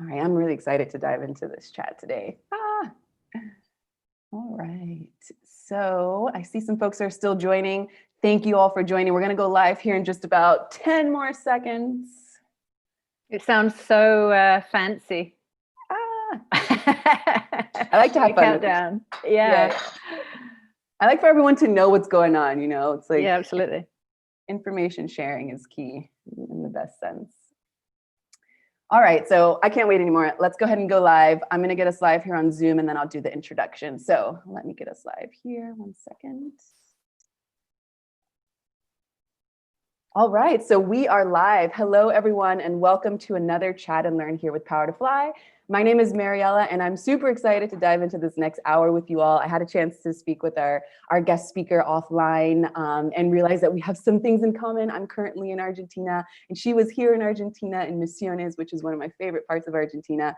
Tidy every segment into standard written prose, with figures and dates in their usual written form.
All right, I'm really excited to dive into this chat today. All right, so I see some folks are still joining. Thank you all for joining. We're gonna go live here in just about 10 more seconds. It sounds so fancy. I like to have fun countdown. Yeah. I like for everyone to know what's going on, it's like, yeah, absolutely. Information sharing is key in the best sense. All right, so I can't wait anymore. Let's go ahead and go live. I'm gonna get us live here on Zoom and then I'll do the introduction. So let me get us live here, 1 second. All right, so we are live. Hello, everyone, and welcome to another Chat and Learn here with PowerToFly. My name is Mariella, and I'm super excited to dive into this next hour with you all. I had a chance to speak with our guest speaker offline and realized that we have some things in common. I'm currently in Argentina, and she was here in Argentina in Misiones, which is one of my favorite parts of Argentina,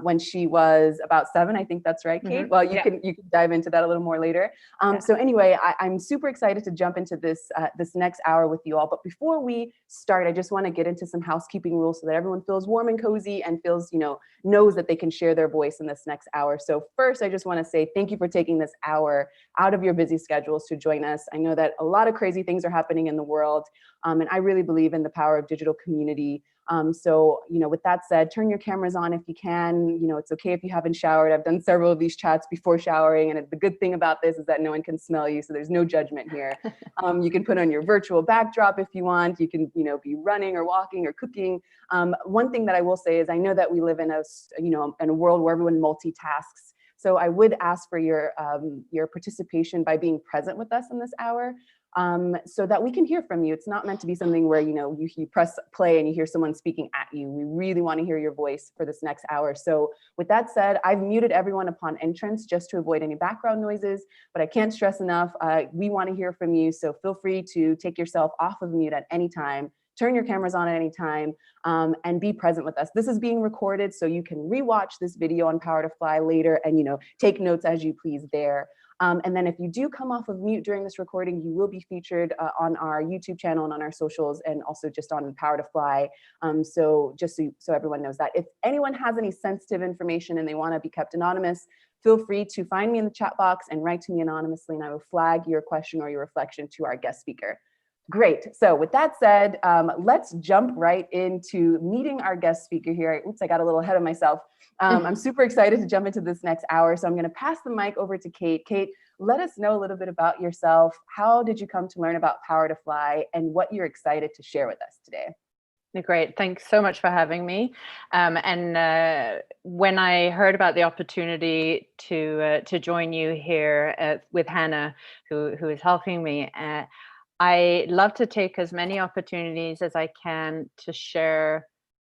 when she was about 7. I think that's right, Kate? Well, you can dive into that a little more later. So anyway, I'm super excited to jump into this next hour with you all. But before we start, I just want to get into some housekeeping rules so that everyone feels warm and cozy and feels, knows that they can share their voice in this next hour. So first, I just want to say thank you for taking this hour out of your busy schedules to join us. I know that a lot of crazy things are happening in the world, and I really believe in the power of digital community. So, with that said, turn your cameras on if you can. It's okay if you haven't showered. I've done several of these chats before showering, and the good thing about this is that no one can smell you, so there's no judgment here. You can put on your virtual backdrop if you want. You can, be running or walking or cooking. One thing that I will say is I know that we live in a world where everyone multitasks. So I would ask for your participation by being present with us in this hour. So that we can hear from you. It's not meant to be something where, you press play and you hear someone speaking at you. We really want to hear your voice for this next hour. So with that said, I've muted everyone upon entrance just to avoid any background noises, but I can't stress enough, we want to hear from you. So feel free to take yourself off of mute at any time, turn your cameras on at any time, and be present with us. This is being recorded, so you can rewatch this video on PowerToFly later and, take notes as you please there. And then if you do come off of mute during this recording, you will be featured on our YouTube channel and on our socials, and also just on PowerToFly. So just so everyone knows that. If anyone has any sensitive information and they want to be kept anonymous, feel free to find me in the chat box and write to me anonymously, and I will flag your question or your reflection to our guest speaker. Great. So with that said, let's jump right into meeting our guest speaker here. Oops, I got a little ahead of myself. I'm super excited to jump into this next hour. So I'm going to pass the mic over to Kate. Kate, let us know a little bit about yourself. How did you come to learn about PowerToFly and what you're excited to share with us today? Great. Thanks so much for having me. And when I heard about the opportunity to join you here with Hannah, who is helping me, I love to take as many opportunities as I can to share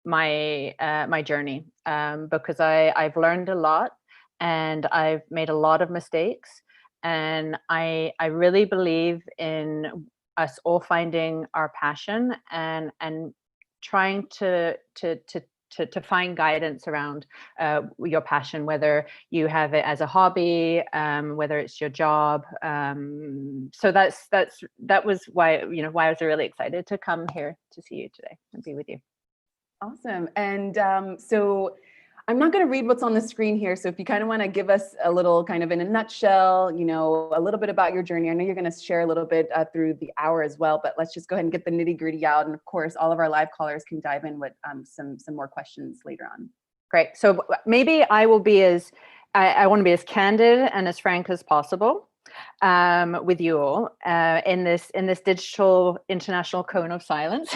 my my journey, because I've learned a lot and I've made a lot of mistakes, and I really believe in us all finding our passion and trying to find guidance around your passion, whether you have it as a hobby, whether it's your job. So that was why I was really excited to come here to see you today and be with you. Awesome. And so I'm not going to read what's on the screen here. So if you kind of want to give us a little kind of in a nutshell, a little bit about your journey. I know you're going to share a little bit through the hour as well, but let's just go ahead and get the nitty gritty out. And of course, all of our live callers can dive in with some more questions later on. Great. So maybe I will be I want to be as candid and as frank as possible with you all in this digital international cone of silence,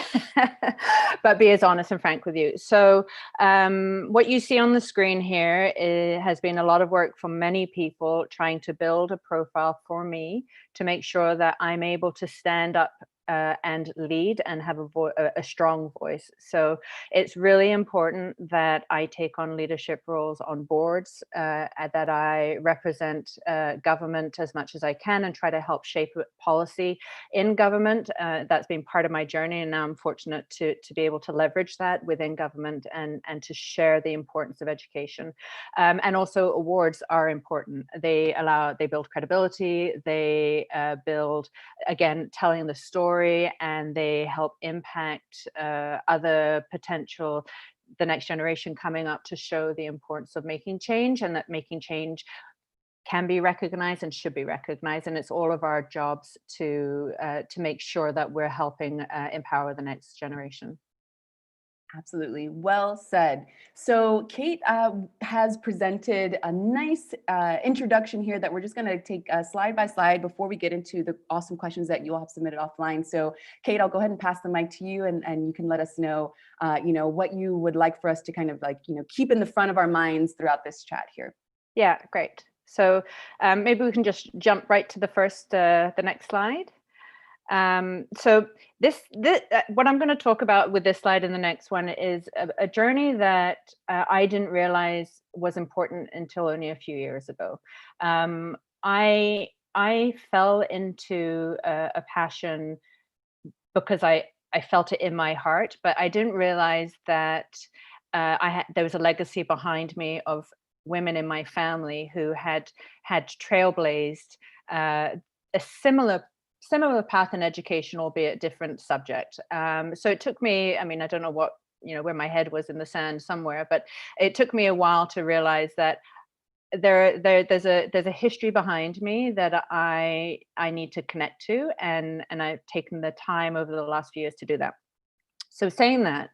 but be as honest and frank with you. So what you see on the screen here has been a lot of work from many people trying to build a profile for me to make sure that I'm able to stand up and lead and have a strong voice. So it's really important that I take on leadership roles on boards, that I represent government as much as I can and try to help shape policy in government. That's been part of my journey, and now I'm fortunate to be able to leverage that within government and to share the importance of education. And also awards are important. They build credibility, they build, again, telling the story, and they help impact other potential the next generation coming up to show the importance of making change, and that making change can be recognized and should be recognized. And it's all of our jobs to make sure that we're helping empower the next generation. Absolutely. Well said. So Kate has presented a nice introduction here that we're just going to take slide by slide before we get into the awesome questions that you all have submitted offline. So Kate, I'll go ahead and pass the mic to you, and you can let us know, what you would like for us to kind of keep in the front of our minds throughout this chat here. Yeah, great. So maybe we can just jump right to the next slide. So this what I'm going to talk about with this slide and the next one is a journey that I didn't realize was important until only a few years ago. I fell into a passion because I felt it in my heart, but I didn't realize that there was a legacy behind me of women in my family who had trailblazed a similar path in education, albeit different subject. So it took me, I don't know what, where my head was in the sand somewhere, but it took me a while to realize that there's a history behind me that I need to connect to, and I've taken the time over the last few years to do that. So saying that,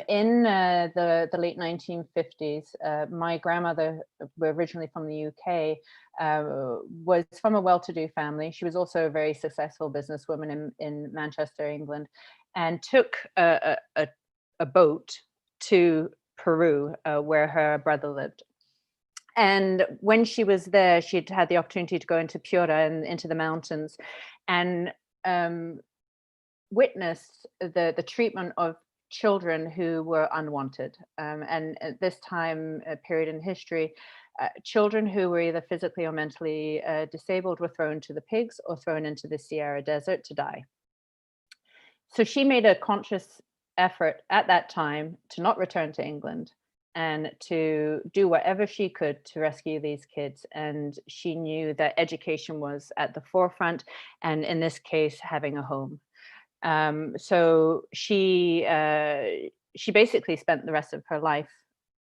in the late 1950s, my grandmother, originally from the UK, was from a well-to-do family. She was also a very successful businesswoman in Manchester, England, and took a boat to Peru, where her brother lived. And when she was there, she'd had the opportunity to go into Piura and into the mountains, and witnessed the treatment of children who were unwanted. And at this time period in history, children who were either physically or mentally disabled were thrown to the pigs or thrown into the Sierra Desert to die. So she made a conscious effort at that time to not return to England and to do whatever she could to rescue these kids. And she knew that education was at the forefront, and in this case, having a home. So she basically spent the rest of her life,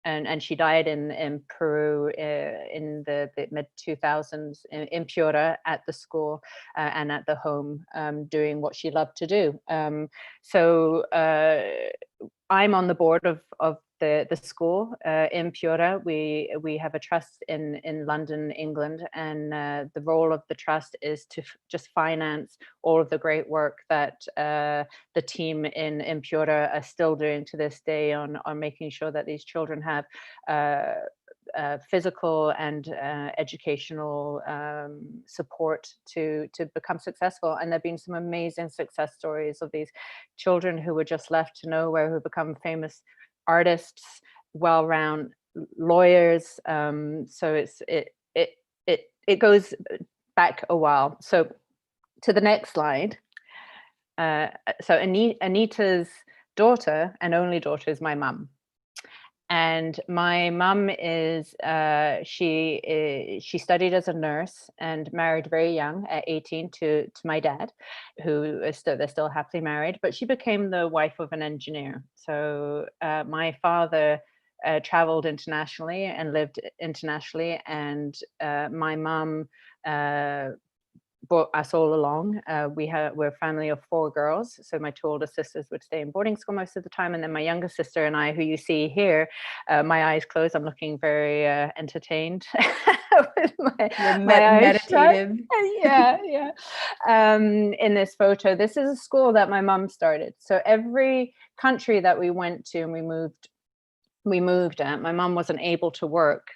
and she died in Peru in the mid 2000s in Piura, at the school and at the home, doing what she loved to do. So I'm on the board of the school in Piura. We have a trust in London, England, and the role of the trust is to just finance all of the great work that the team in Piura are still doing to this day on making sure that these children have physical and educational support to become successful. And there have been some amazing success stories of these children who were just left to nowhere, who become famous artists, well-rounded lawyers. So it goes back a while. So to the next slide. So Anita's daughter and only daughter is my mum. And my mum is she studied as a nurse and married very young at 18 to my dad, who is they're still happily married, but she became the wife of an engineer. So my father traveled internationally and lived internationally, and my mum brought us all along. We're a family of 4 girls. So my 2 older sisters would stay in boarding school most of the time. And then my younger sister and I, who you see here, my eyes closed, I'm looking very entertained with my eyes meditative. Yeah. In this photo, this is a school that my mum started. So every country that we went to and we moved at, my mum wasn't able to work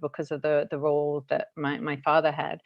because of the role that my father had.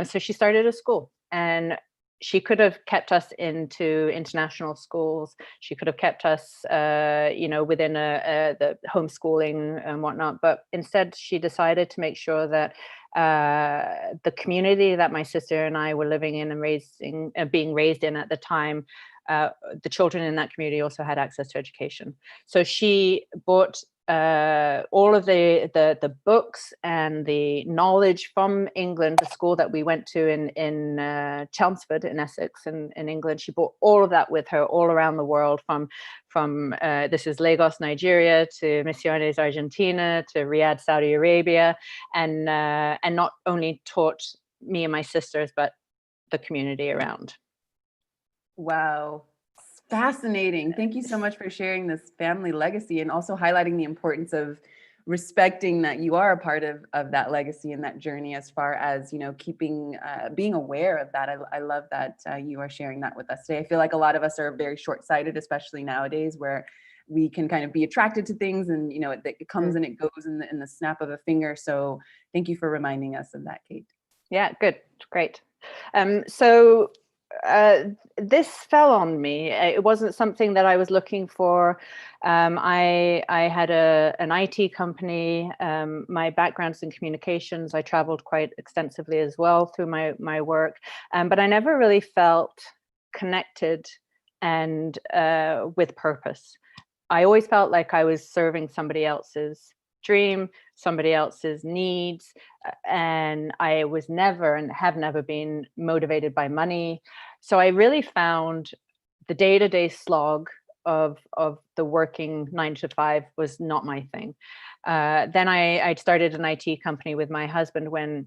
So she started a school, and she could have kept us into international schools. She could have kept us, within the homeschooling and whatnot. But instead, she decided to make sure that the community that my sister and I were living in and being raised in at the time, the children in that community also had access to education. So she bought all of the books and the knowledge from England, the school that we went to in Chelmsford in Essex in England. She brought all of that with her all around the world, from this is Lagos, Nigeria, to Misiones, Argentina, to Riyadh, Saudi Arabia, and not only taught me and my sisters, but the community around. Wow. Fascinating. Thank you so much for sharing this family legacy and also highlighting the importance of respecting that you are a part of that legacy and that journey, as far as, you know, keeping, being aware of that. I love that you are sharing that with us today. I feel like a lot of us are very short-sighted, especially nowadays, where we can kind of be attracted to things and, you know, it comes and it goes in the snap of a finger. So thank you for reminding us of that, Kate. Yeah, good. Great. So this fell on me. It wasn't something that I was looking for. I had an IT company. My background's in communications. I traveled quite extensively as well through my work, but I never really felt connected and with purpose. I always felt like I was serving somebody else's dream, somebody else's needs, and I was never and have never been motivated by money. So I really found the day-to-day slog of the working 9 to 5 was not my thing. Then I started an IT company with my husband when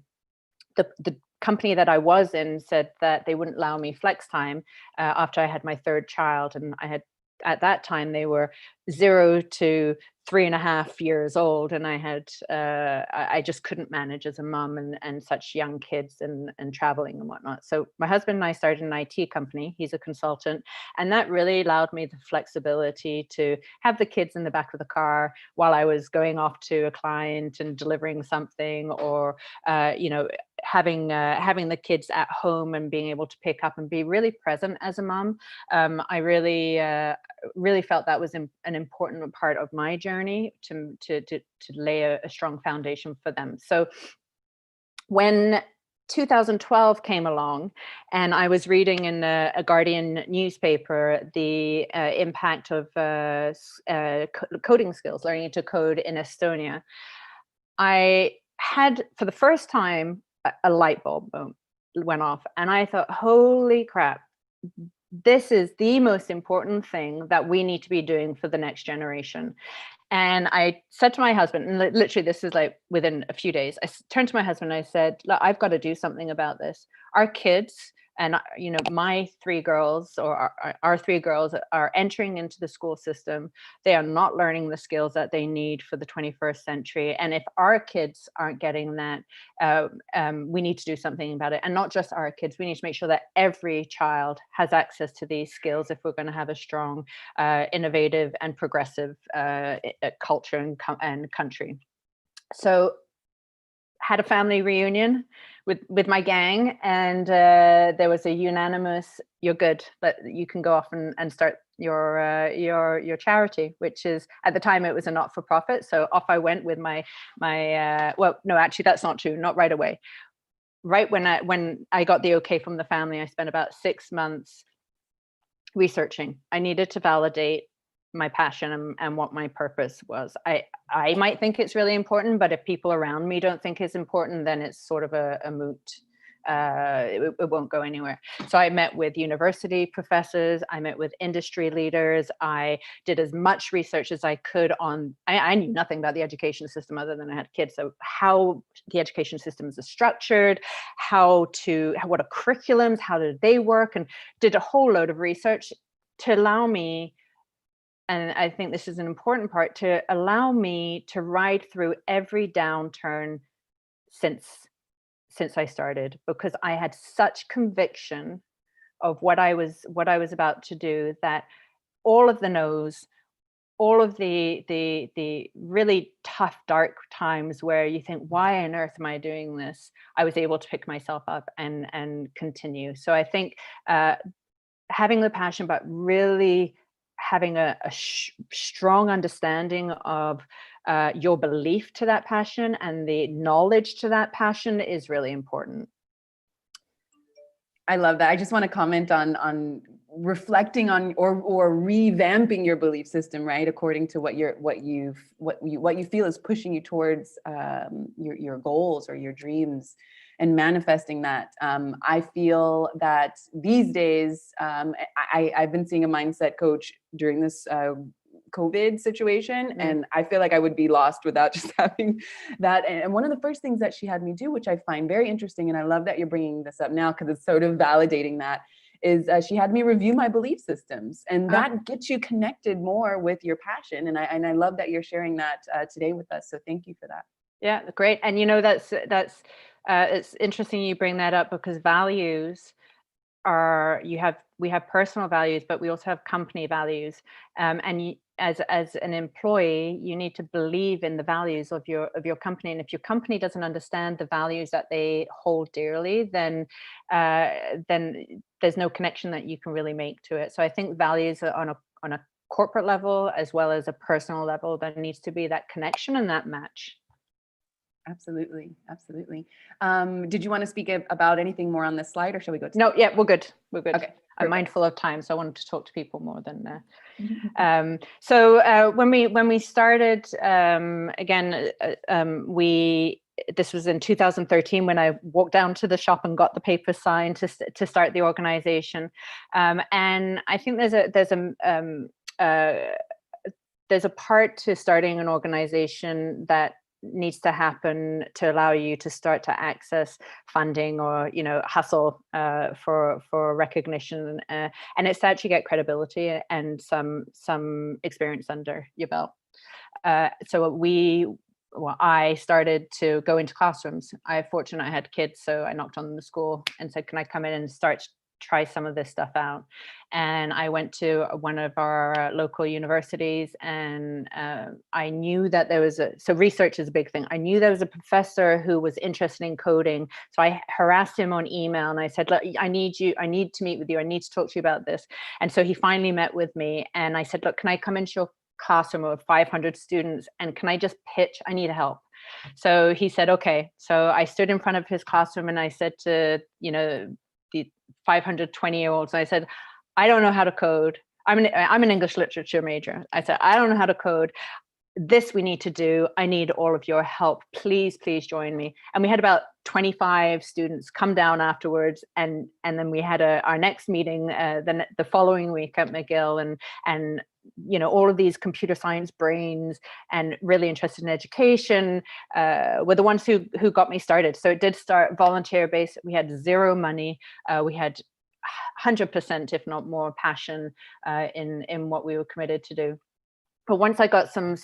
the company that I was in said that they wouldn't allow me flex time after I had my third child, and I had, at that time, they were 0 to 3.5 years old, and I just couldn't manage as a mom and such young kids and traveling and whatnot. So my husband and I started an IT company. He's a consultant, and that really allowed me the flexibility to have the kids in the back of the car while I was going off to a client and delivering something, or you know, having the kids at home and being able to pick up and be really present as a mom. I really felt that was an important part of my journey to lay a strong foundation for them. So when 2012 came along and I was reading in a Guardian newspaper the impact of coding skills, learning to code in Estonia, I had, for the first time, a light bulb went off, and I thought, holy crap, this is the most important thing that we need to be doing for the next generation. And I said to my husband, and literally this is like within a few days, I turned to my husband and I said, look, I've got to do something about this. Our kids, and you know, my 3 girls, or our 3 girls, are entering into the school system. They are not learning the skills that they need for the 21st century. And if our kids aren't getting that, we need to do something about it. And not just our kids, we need to make sure that every child has access to these skills if we're going to have a strong, innovative and progressive culture and country. So had a family reunion with my gang, and there was a unanimous, you're good, but you can go off and start your charity, which is, at the time, it was a not-for-profit. So off I went with my well, no, actually that's not true, not right away. Right when I got the okay from the family, I spent about 6 months researching. I needed to validate my passion and what my purpose was. I might think it's really important, but if people around me don't think it's important, then it's sort of a moot. It won't go anywhere. So I met with university professors, I met with industry leaders, I did as much research as I could on, I knew nothing about the education system other than I had kids. So how the education systems are structured, what are curriculums, how do they work, and did a whole load of research to allow me, and I think this is an important part, to allow me to ride through every downturn since I started, because I had such conviction of what I was about to do, that all of the no's, all of the really tough, dark times where you think, why on earth am I doing this? I was able to pick myself up and continue. So I think having the passion, but really having a strong understanding of your belief to that passion and the knowledge to that passion is really important. I love that. I just want to comment on reflecting on or revamping your belief system, right? According to what you feel is pushing you towards your goals or your dreams, and manifesting that. I feel that these days, I've been seeing a mindset coach during this COVID situation. And I feel like I would be lost without just having that. And one of the first things that she had me do, which I find very interesting, and I love that you're bringing this up now because it's sort of validating that, is she had me review my belief systems, and that gets you connected more with your passion. And I love that you're sharing that today with us. So thank you for that. Yeah, great. And that's it's interesting you bring that up, because values are, we have personal values, but we also have company values. And as an employee, you need to believe in the values of your company. And if your company doesn't understand the values that they hold dearly, then there's no connection that you can really make to it. So I think values are on a corporate level as well as a personal level. There needs to be that connection and that match. Absolutely. Absolutely. Did you want to speak about anything more on this slide, or shall we go to? No, yeah, we're good. We're good. Okay. I'm mindful of time, so I wanted to talk to people more than so when we started, again, this was in 2013 when I walked down to the shop and got the paper signed to start the organization. And I think there's a part to starting an organization that needs to happen to allow you to start to access funding or hustle for recognition, and it's to actually get credibility and some experience under your belt. I started to go into classrooms. I had kids, so I knocked on the school and said, can I come in and try some of this stuff out? And I went to one of our local universities, and I knew that there was so research is a big thing. I knew there was a professor who was interested in coding. So I harassed him on email and I said, look, I need to meet with you. I need to talk to you about this. And so he finally met with me, and I said, look, can I come into your classroom of 500 students, and can I just pitch? I need help. So he said, okay. So I stood in front of his classroom and I said to, the 520-year-olds, I said, I don't know how to code. I'm an English literature major. I said, I don't know how to code. This we need to do. I need all of your help. Please, please join me. And we had about 25 students come down afterwards. And then we had our next meeting the following week at McGill, and all of these computer science brains and really interested in education were the ones who got me started. So it did start volunteer based. We had zero money. We had 100%, if not more, passion in what we were committed to do. But once I got some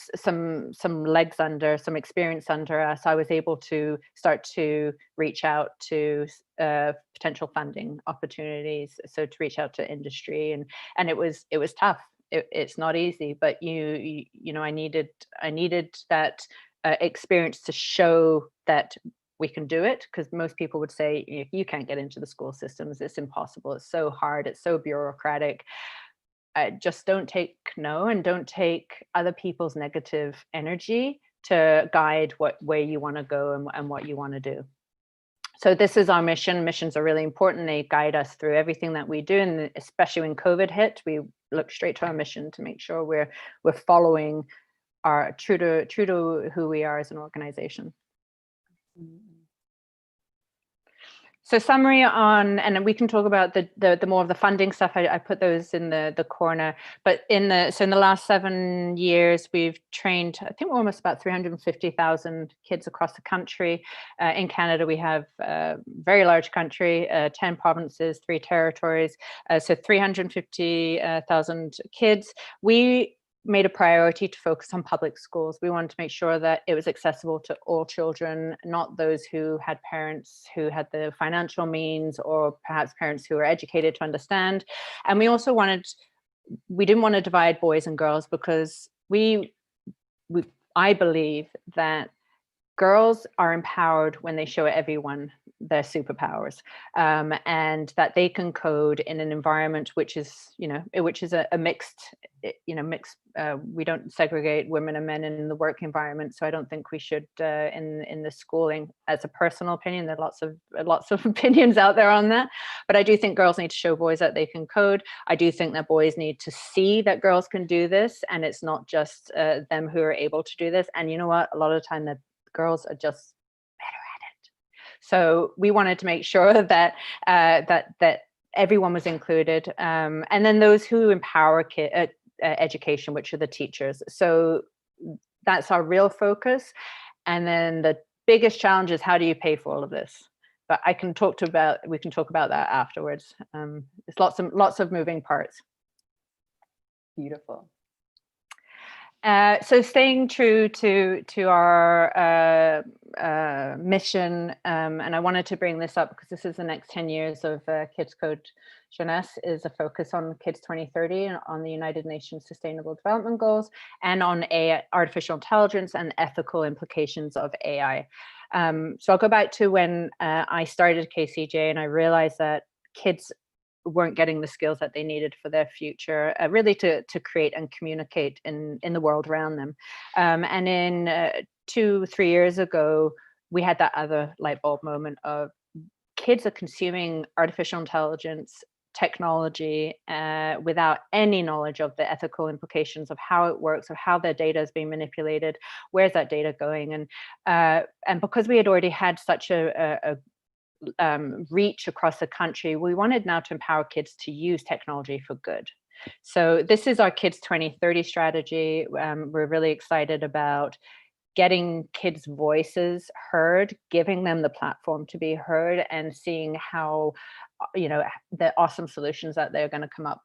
legs under, some experience under us, I was able to start to reach out to potential funding opportunities. So to reach out to industry, and it was tough. It's not easy, but I needed that experience to show that we can do it, because most people would say, you can't get into the school systems, it's impossible, it's so hard, it's so bureaucratic. Just don't take no, and don't take other people's negative energy to guide where you want to go and what you want to do. So this is our mission. Missions are really important. They guide us through everything that we do, and especially when COVID hit, we looked straight to our mission to make sure we're following our true to who we are as an organization. So summary on, and we can talk about the more of the funding stuff. I put those in the corner, but in the last 7 years, we've trained, I think we're almost about 350,000 kids across the country. In Canada, we have a very large country, 10 provinces, 3 territories, so 350,000 kids. We made a priority to focus on public schools. We wanted to make sure that it was accessible to all children, not those who had parents who had the financial means, or perhaps parents who were educated to understand. And we also we didn't want to divide boys and girls, because I believe that girls are empowered when they show everyone their superpowers, and that they can code in an environment which is, a mixed, mixed. We don't segregate women and men in the work environment, so I don't think we should in the schooling. As a personal opinion, there are lots of opinions out there on that, but I do think girls need to show boys that they can code. I do think that boys need to see that girls can do this, and it's not just them who are able to do this. And you know what? A lot of the time, the girls are just better at it. So we wanted to make sure that that everyone was included, and then those who empower education, which are the teachers. So that's our real focus. And then the biggest challenge is, how do you pay for all of this? But we can talk about that afterwards. There's lots of moving parts. Beautiful. So staying true to our mission, and I wanted to bring this up because this is the next 10 years of Kids Code Jeunesse, is a focus on Kids 2030 and on the United Nations Sustainable Development Goals, and on artificial intelligence and ethical implications of AI. So I'll go back to when I started KCJ, and I realized that kids weren't getting the skills that they needed for their future, really to create and communicate in the world around them. And in 2-3 years ago, we had that other light bulb moment of kids are consuming artificial intelligence technology without any knowledge of the ethical implications of how it works, or how their data is being manipulated, where's that data going. And because we had already had such a reach across the country, we wanted now to empower kids to use technology for good. So this is our Kids 2030 strategy. We're really excited about getting kids' voices heard, giving them the platform to be heard, and seeing how, the awesome solutions that they're going to come up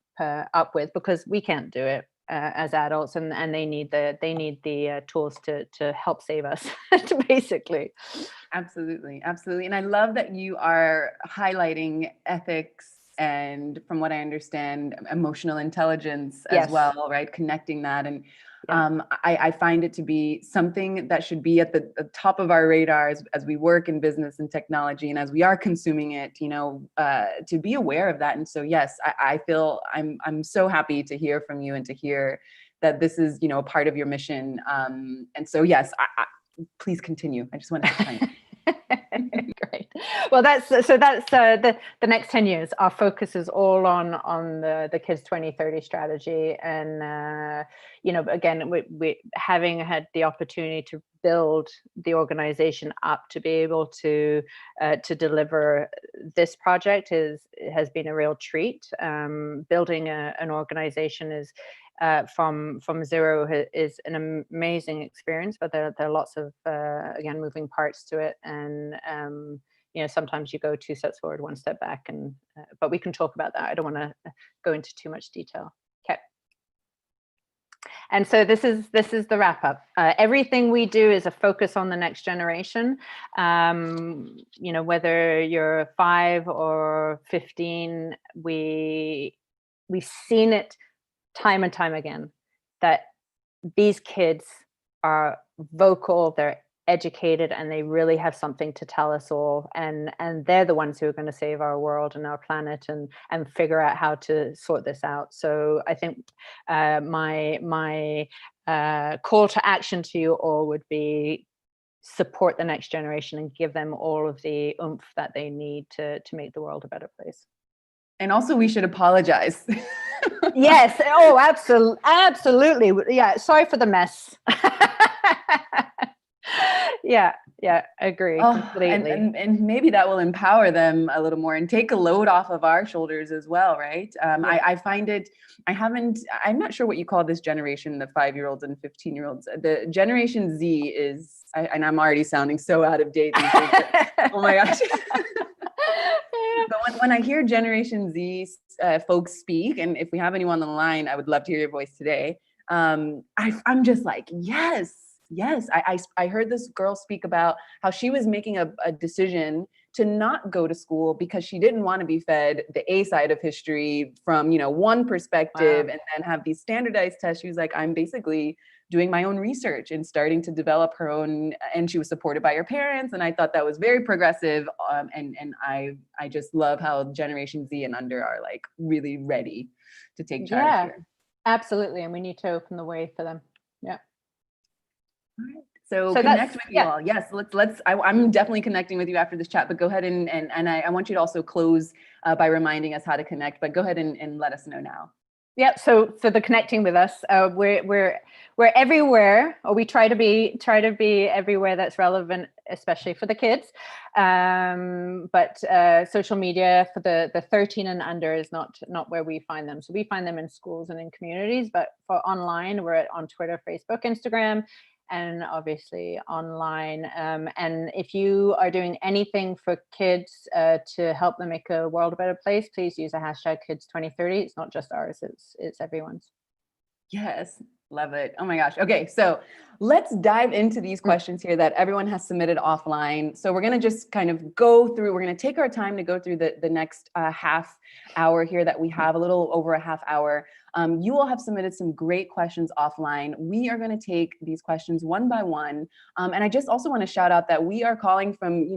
with, because we can't do it as adults, and they need the tools to help save us, basically. Absolutely. And I love that you are highlighting ethics and, from what I understand, emotional intelligence as well, right? Connecting that. And I find it to be something that should be at the top of our radar as we work in business and technology, and as we are consuming it, to be aware of that. And so, yes, I feel I'm so happy to hear from you and to hear that this is, a part of your mission. And so, yes, please continue. I just wanted to chime in. Great. Well, that's the next 10 years. Our focus is all on the Kids 2030 strategy, and again, we having had the opportunity to build the organization up to be able to deliver this project has been a real treat. Building an organization is from zero is an amazing experience, but there are lots of again moving parts to it, and sometimes you go 2 steps forward, 1 step back, and but we can talk about that. I don't want to go into too much detail. Okay. And so this is the wrap up. Everything we do is a focus on the next generation. Whether you're 5 or 15, we've seen it time and time again, that these kids are vocal, they're educated, and they really have something to tell us all, and they're the ones who are going to save our world and our planet and figure out how to sort this out. So I think my call to action to you all would be, support the next generation and give them all of the oomph that they need to make the world a better place. And also, we should apologize. Yes. Oh, absolutely. Yeah. Sorry for the mess. Yeah. Agree. Completely. And maybe that will empower them a little more and take a load off of our shoulders as well, right? I find it, I'm not sure what you call this generation, the 5-year-olds and 15-year-olds. The Generation Z is, and I'm already sounding so out of date these days, but, oh my gosh. But when I hear Generation Z folks speak, and if we have anyone on the line, I would love to hear your voice today. I'm just like, yes. I heard this girl speak about how she was making a decision to not go to school because she didn't want to be fed the A side of history from, one perspective, and then have these standardized tests. She was like, I'm basically doing my own research and starting to develop her own, and she was supported by her parents. And I thought that was very progressive. And I just love how Generation Z and under are like really ready to take charge here. Absolutely. And we need to open the way for them. Yeah. All right. So connect with you all. Yes, I'm definitely connecting with you after this chat, but go ahead and I want you to also close by reminding us how to connect, but go ahead and let us know now. Yeah. So for the connecting with us, we're everywhere, or we try to be everywhere that's relevant, especially for the kids. But social media for the 13 and under is not where we find them. So we find them in schools and in communities, but for online, we're on Twitter, Facebook, Instagram, and obviously online. And if you are doing anything for kids to help them make a world a better place, please use the hashtag Kids2030. It's not just ours, it's everyone's. Yes, love it. Oh my gosh. Okay, so let's dive into these questions here that everyone has submitted offline. So we're going to just kind of go through, we're going to take our time to go through the next half hour here that we have, a little over a half hour. You all have submitted some great questions offline. We are going to take these questions one by one. And I just also want to shout out that we are calling from,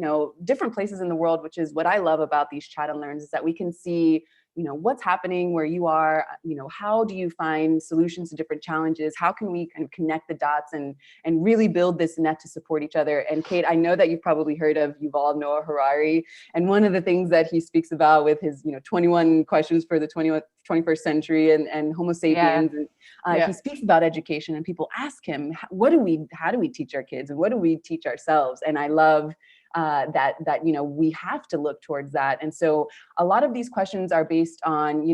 different places in the world, which is what I love about these Chat and Learns, is that we can see what's happening where you are, how do you find solutions to different challenges? How can we kind of connect the dots and really build this net to support each other? And Kate, I know that you've probably heard of Yuval Noah Harari. And one of the things that he speaks about with his, 21 questions for the 21st century and Homo sapiens, and he speaks about education, and people ask him, how do we teach our kids? And what do we teach ourselves? And I love that we have to look towards that. And so a lot of these questions are based on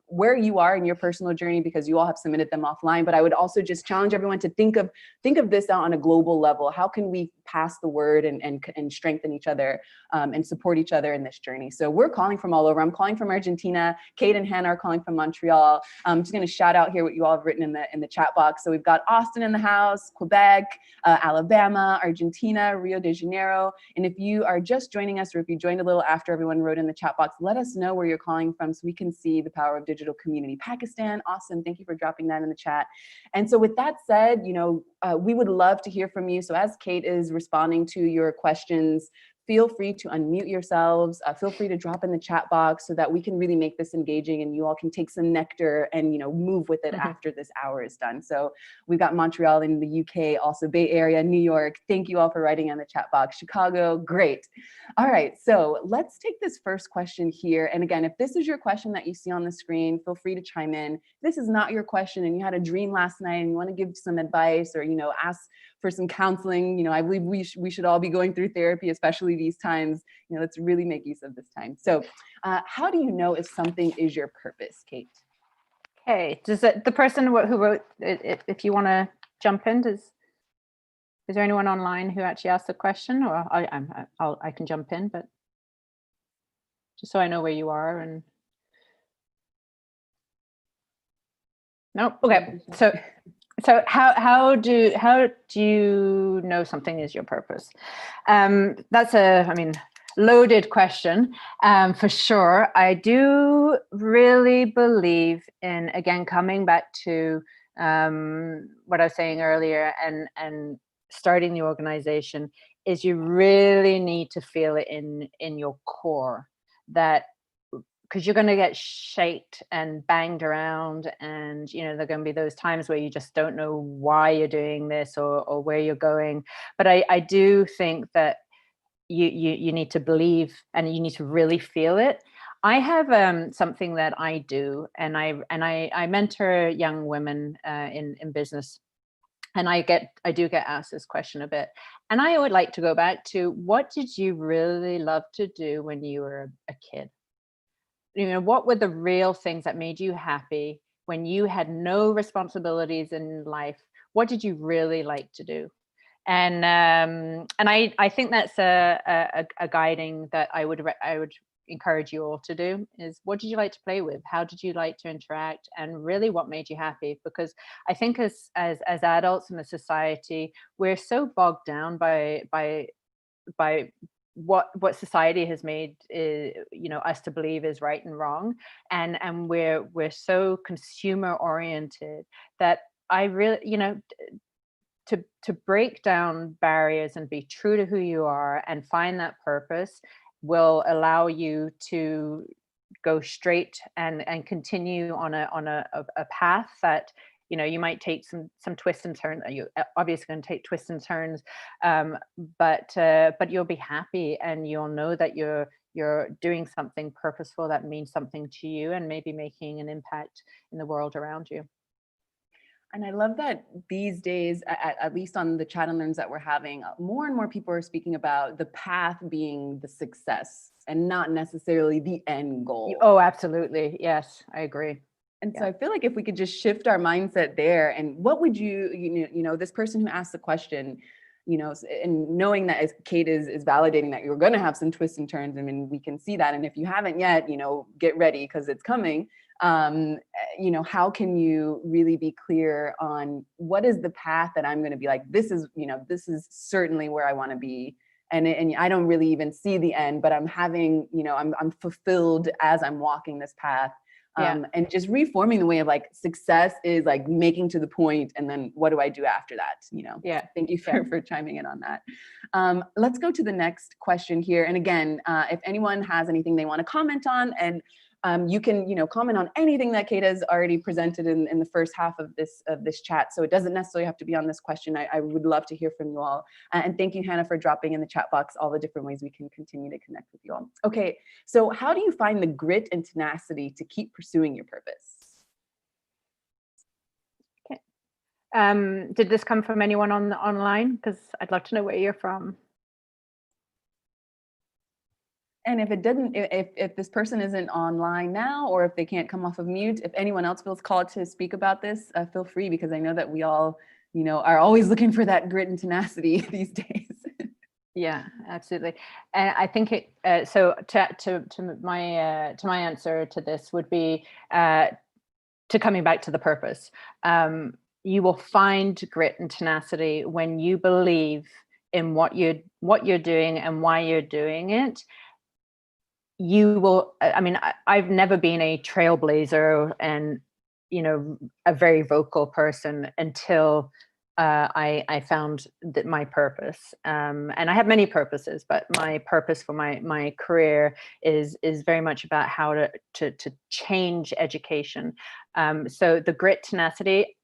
where you are in your personal journey, because you all have submitted them offline. But I would also just challenge everyone to think of this on a global level. How can we pass the word and strengthen each other and support each other in this journey? So we're calling from all over. I'm calling from Argentina. Kate and Hannah are calling from Montreal. I'm just going to shout out here what you all have written in the chat box. So we've got Austin in the house, Quebec, Alabama, Argentina, Rio de Janeiro. And if you are just joining us, or if you joined a little after everyone wrote in the chat box, let us know where you're calling from so we can see the power of digital community. Pakistan, awesome. Thank you for dropping that in the chat. And so with that said, we would love to hear from you. So as Kate is responding to your questions, feel free to unmute yourselves. Feel free to drop in the chat box so that we can really make this engaging and you all can take some nectar and move with it after this hour is done. So we've got Montreal in the UK, also Bay Area, New York. Thank you all for writing in the chat box. Chicago, great. All right, so let's take this first question here. And again, if this is your question that you see on the screen, feel free to chime in. If this is not your question and you had a dream last night and you want to give some advice or ask for some counseling, I believe we should all be going through therapy, especially these times. Let's really make use of this time. So how do you know if something is your purpose, Kate? Okay, does the person who wrote it, if you want to jump in, is there anyone online who actually asked the question, or I can jump in, but just so I know where you are. And no, okay. So how do you know something is your purpose? That's a loaded question, for sure. I do really believe in, again, coming back to what I was saying earlier and starting the organization, is you really need to feel it in your core, that because you're going to get shaked and banged around, and there are going to be those times where you just don't know why you're doing this or where you're going. But I do think that you need to believe and you need to really feel it. I have something that I do, and I mentor young women in business, and I do get asked this question a bit, and I would like to go back to, what did you really love to do when you were a kid? What were the real things that made you happy when you had no responsibilities in life? What did you really like to do? And I think that's a guiding that I would encourage you all to do, is what did you like to play with? How did you like to interact? And really, what made you happy? Because I think as adults in the society, we're so bogged down by what society has made us to believe is right and wrong, and we're so consumer oriented that I really to break down barriers and be true to who you are and find that purpose will allow you to go straight and continue on a path that, you might take some twists and turns. You obviously going to take twists and turns, but you'll be happy, and you'll know that you're doing something purposeful that means something to you, and maybe making an impact in the world around you. And I love that these days, at least on the chat and learns that we're having, more and more people are speaking about the path being the success and not necessarily the end goal. Oh, absolutely. Yes, I agree. And so I feel like if we could just shift our mindset there, and what would this person who asked the question, and knowing that as Kate is validating that you're going to have some twists and turns. I mean, we can see that. And if you haven't yet, get ready because it's coming. How can you really be clear on what is the path that I'm going to be like, this is certainly where I want to be. And I don't really even see the end, but I'm having, I'm fulfilled as I'm walking this path. And just reforming the way of like success is like making to the point, and then what do I do after that? Thank you for chiming in on that. Let's go to the next question here. And again, if anyone has anything they want to comment on, and you can, comment on anything that Kate has already presented in the first half of this chat. So it doesn't necessarily have to be on this question. I would love to hear from you all. And thank you, Hannah, for dropping in the chat box all the different ways we can continue to connect with you all. Okay, so how do you find the grit and tenacity to keep pursuing your purpose? Okay. Did this come from anyone online? Because I'd love to know where you're from. And if it didn't, if this person isn't online now, or if they can't come off of mute, if anyone else feels called to speak about this, feel free, because I know that we all, are always looking for that grit and tenacity these days. Yeah, absolutely. And I think so to my answer to this would be to coming back to the purpose. You will find grit and tenacity when you believe in what you're doing and why you're doing it. You will, I've never been a trailblazer and, a very vocal person until I found that my purpose, and I have many purposes, but my purpose for my career is very much about how to change education. So the grit, tenacity,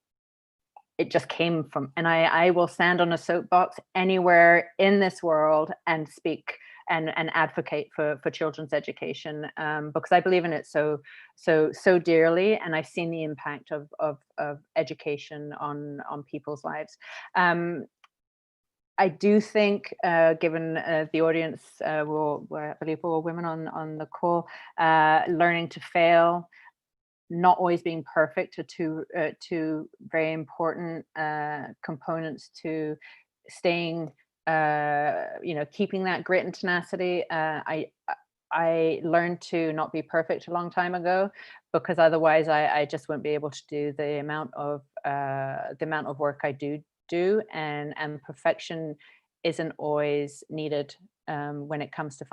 it just came from, and I will stand on a soapbox anywhere in this world and speak and advocate for children's education, because I believe in it so dearly, and I've seen the impact of education on people's lives. I do think, given the audience, I believe we're all women on the call, learning to fail, not always being perfect are two very important components to staying, keeping that grit and tenacity. I learned to not be perfect a long time ago, because otherwise I just wouldn't be able to do the amount of work I do, and perfection isn't always needed when it comes to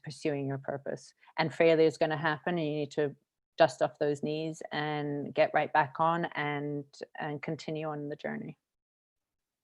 pursuing your purpose. And failure is going to happen, and you need to dust off those knees and get right back on and continue on the journey.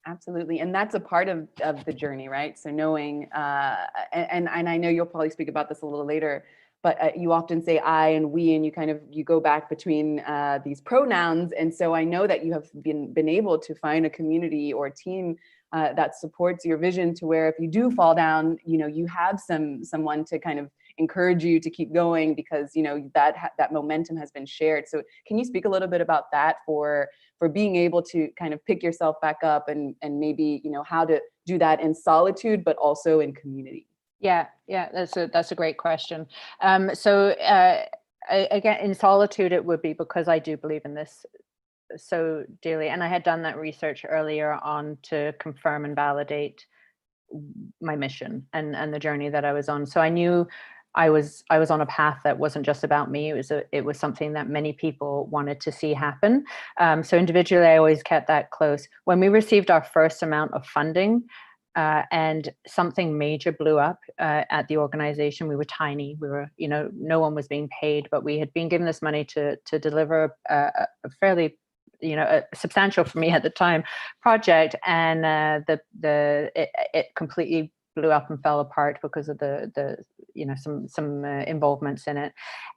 Absolutely. And that's a part of the journey, right? So knowing, and I know you'll probably speak about this a little later, but you often say I and we, and you go back between these pronouns. And so I know that you have been able to find a community or a team that supports your vision, to where if you do fall down, you have someone to kind of encourage you to keep going, because that momentum has been shared. So can you speak a little bit about that for being able to kind of pick yourself back up, and maybe how to do that in solitude but also in community? Yeah, that's a great question. So again, in solitude, it would be because I do believe in this so dearly, and I had done that research earlier on to confirm and validate my mission and the journey that I was on. So I knew I was on a path that wasn't just about me. It was something that many people wanted to see happen. So individually, I always kept that close. When we received our first amount of funding, and something major blew up at the organization. We were tiny. We were, no one was being paid, but we had been given this money to deliver a fairly, substantial for me at the time project, and it completely blew up and fell apart because of the some involvements in it,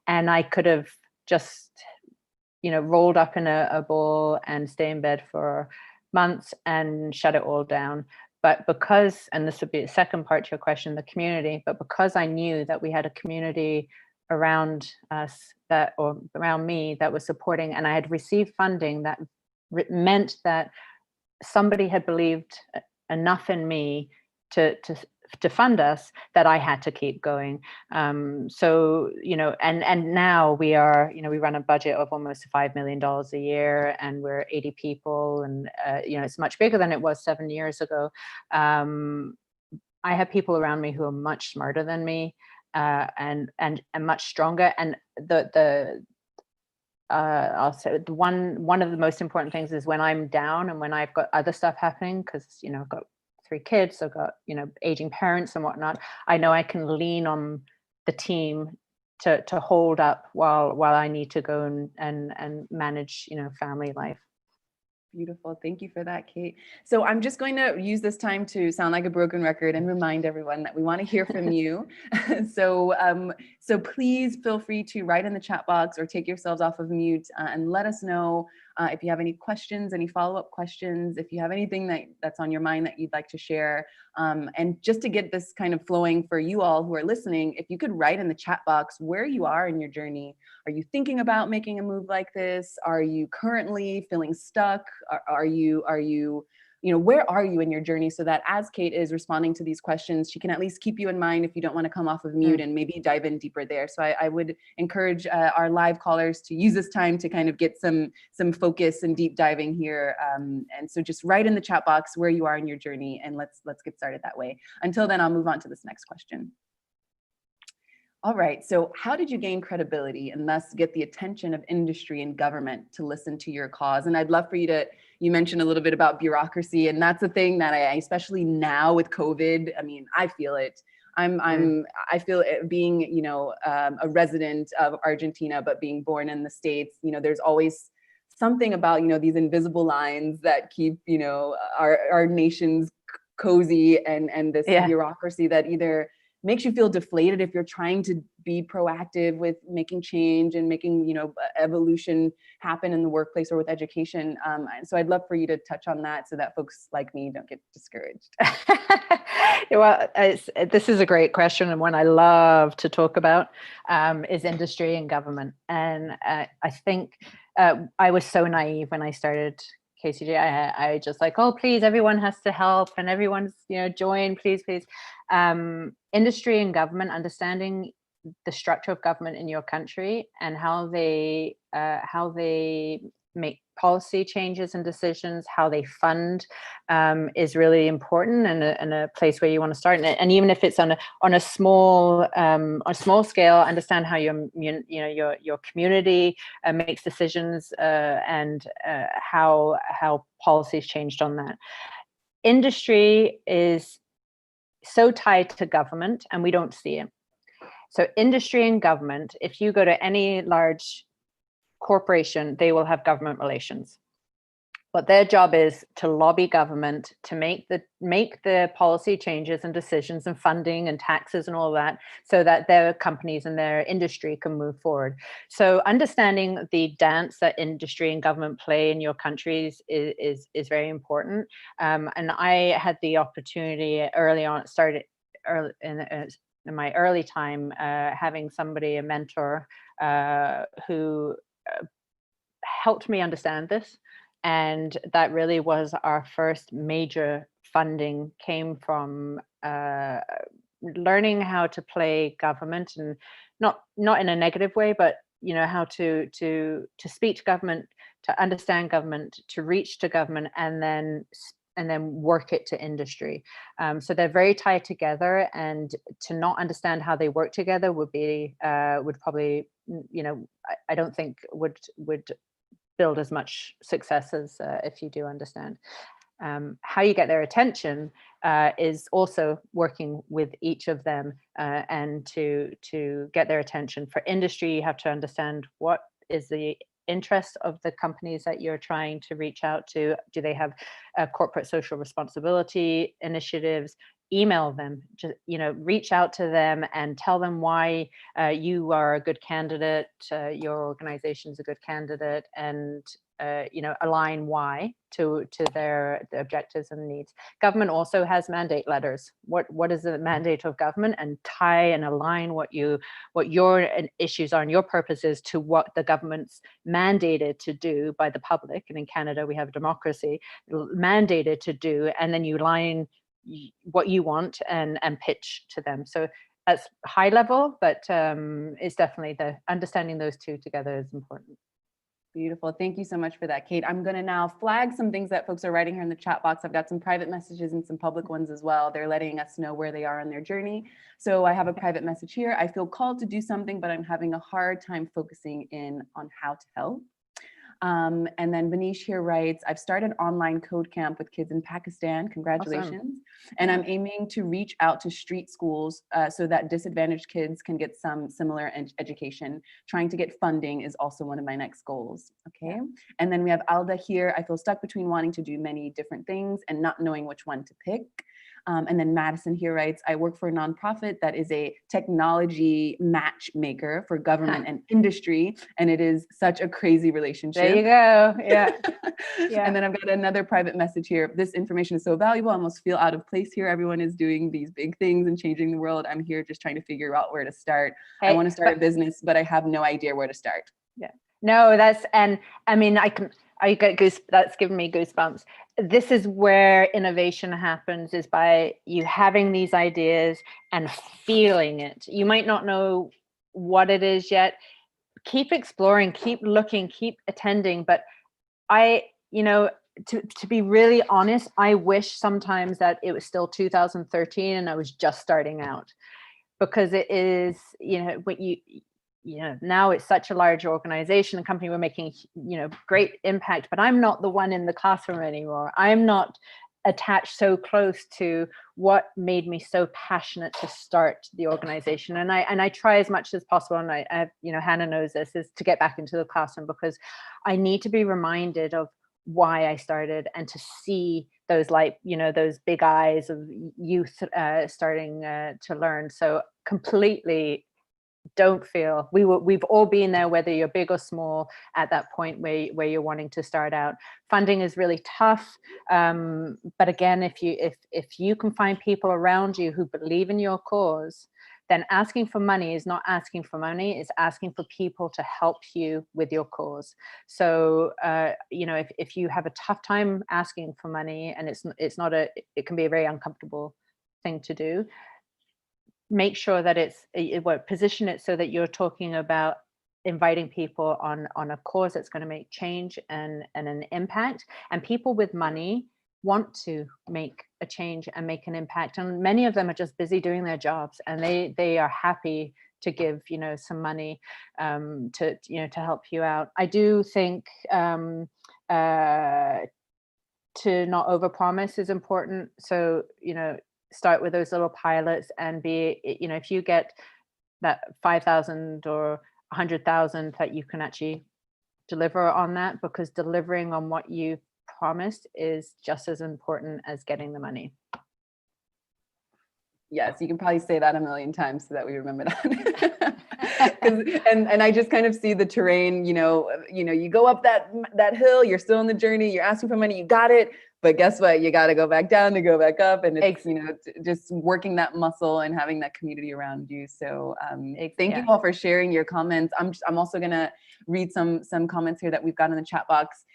and I could have just rolled up in a ball and stay in bed for months and shut it all down. But because, and this would be the second part to your question, the community, but because I knew that we had a community around us or around me that was supporting, and I had received funding that meant that somebody had believed enough in me to fund us, that I had to keep going. So, and now we are, we run a budget of almost $5 million a year, and we're 80 people, and it's much bigger than it was 7 years ago. I have people around me who are much smarter than me, and much stronger. And I'll say one of the most important things is when I'm down and when I've got other stuff happening, because I've got 3 kids, I've got aging parents and whatnot. I know I can lean on the team to hold up while I need to go and manage family life. Beautiful. Thank you for that, Kate. So I'm just going to use this time to sound like a broken record and remind everyone that we want to hear from you. So please feel free to write in the chat box or take yourselves off of mute and let us know if you have any questions, any follow-up questions, if you have anything that's on your mind that you'd like to share. And just to get this kind of flowing for you all who are listening, if you could write in the chat box where you are in your journey. Are you thinking about making a move like this? Are you currently feeling stuck? Are you where are you in your journey, so that as Kate is responding to these questions, she can at least keep you in mind if you don't want to come off of mute and maybe dive in deeper there. So I would encourage our live callers to use this time to kind of get some focus and deep diving here. And so just write in the chat box where you are in your journey, and let's get started that way. Until then, I'll move on to this next question. All right, so how did you gain credibility and thus get the attention of industry and government to listen to your cause? And I'd love for you mentioned a little bit about bureaucracy, and that's a thing that I, especially now with COVID, I mean, I feel it. I feel it being, a resident of Argentina, but being born in the States, there's always something about, these invisible lines that keep, our nations cozy, and this bureaucracy that either makes you feel deflated if you're trying to be proactive with making change and making, evolution happen in the workplace or with education. So I'd love for you to touch on that so that folks like me don't get discouraged. Well, this is a great question, and one I love to talk about is industry and government. And I think I was so naive when I started KCJ. I just like, oh, please, everyone has to help, and everyone's, join, please. Industry and government, understanding the structure of government in your country and how they make policy changes and decisions, how they fund, is really important, and a place where you want to start. And even if it's on a small scale, understand how your community makes decisions, and how policies changed on that. Industry is so tied to government, and we don't see it. So industry and government, if you go to any large corporation, they will have government relations. But their job is to lobby government to make the policy changes and decisions and funding and taxes and all that, so that their companies and their industry can move forward. So understanding the dance that industry and government play in your countries is very important. And I had the opportunity early on, started early in my early time, having a mentor who helped me understand this. And that really was our first major funding, came from learning how to play government, and not in a negative way, but how to speak to government, to understand government, to reach to government, and then work it to industry. So they're very tied together, and to not understand how they work together would probably, I don't think would build as much success as if you do understand. How you get their attention is also working with each of them, and to get their attention. For industry, you have to understand what is the interests of the companies that you're trying to reach out to. Do they have corporate social responsibility initiatives? Email them, just, reach out to them and tell them why you are a good candidate, your organization is a good candidate, and align why to their objectives and needs. Government also has mandate letters. What is the mandate of government, and tie and align what your issues are and your purposes to what the government's mandated to do by the public. And in Canada, we have democracy, mandated to do, and then you align what you want and pitch to them. So that's high level, but it's definitely the understanding those two together is important. Beautiful. Thank you so much for that, Kate. I'm going to now flag some things that folks are writing here in the chat box. I've got some private messages and some public ones as well. They're letting us know where they are on their journey. So I have a private message here. I feel called to do something, but I'm having a hard time focusing in on how to help. And then Vanish here writes, I've started online code camp with kids in Pakistan. Congratulations. Awesome. And I'm aiming to reach out to street schools so that disadvantaged kids can get some similar education. Trying to get funding is also one of my next goals. Okay. Yeah. And then we have Alda here. I feel stuck between wanting to do many different things and not knowing which one to pick. And then Madison here writes, I work for a nonprofit that is a technology matchmaker for government and industry. And it is such a crazy relationship. There you go. Yeah. Yeah. And then I've got another private message here. This information is so valuable. I almost feel out of place here. Everyone is doing these big things and changing the world. I'm here just trying to figure out where to start. Hey, I want to start a business, but I have no idea where to start. Yeah. No, and I mean, I get that's given me goosebumps. This is where innovation happens, is by you having these ideas and feeling it. You might not know what it is yet. Keep exploring, keep looking, keep attending. But to be really honest, I wish sometimes that it was still 2013 and I was just starting out, because it is, what now it's such a large organization and company, we're making, great impact, but I'm not the one in the classroom anymore. I'm not attached so close to what made me so passionate to start the organization. And I try as much as possible. And I Hannah knows this, is to get back into the classroom, because I need to be reminded of why I started and to see those those big eyes of youth starting to learn. So completely don't feel, we've all been there, whether you're big or small, at that point where you're wanting to start out. Funding is really tough, but again, if you can find people around you who believe in your cause, then asking for money is not asking for money, it's asking for people to help you with your cause. So if you have a tough time asking for money, and it can be a very uncomfortable thing to do, make sure that position it so that you're talking about inviting people on a cause that's going to make change and an impact. And people with money want to make a change and make an impact. And many of them are just busy doing their jobs, and they are happy to give, some money to help you out. I do think to not overpromise is important. So, start with those little pilots and if you get that 5,000 or 100,000, that you can actually deliver on that, because delivering on what you promised is just as important as getting the money. Yes, you can probably say that a million times so that we remember that. and I just kind of see the terrain, you go up that hill, you're still in the journey, you're asking for money, you got it. But guess what? You got to go back down to go back up. And it's, just working that muscle and having that community around you. So thank you all for sharing your comments. I'm also going to read some comments here that we've got in the chat box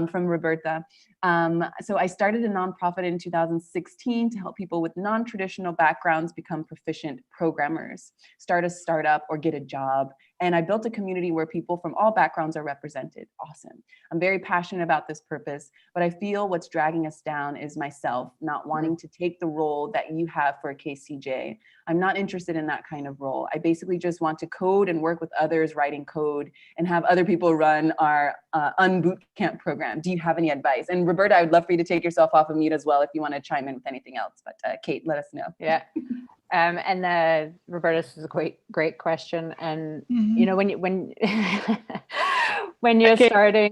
from Roberta. So I started a nonprofit in 2016 to help people with non-traditional backgrounds become proficient programmers, start a startup, or get a job. And I built a community where people from all backgrounds are represented. Awesome. I'm very passionate about this purpose, but I feel what's dragging us down is myself not wanting to take the role that you have for a KCJ. I'm not interested in that kind of role. I basically just want to code and work with others writing code and have other people run our unbootcamp program. Do you have any advice? And Roberta, I would love for you to take yourself off of mute as well if you want to chime in with anything else. But Kate, let us know. Yeah. Roberta, this is a great question. And when when you're Okay. starting,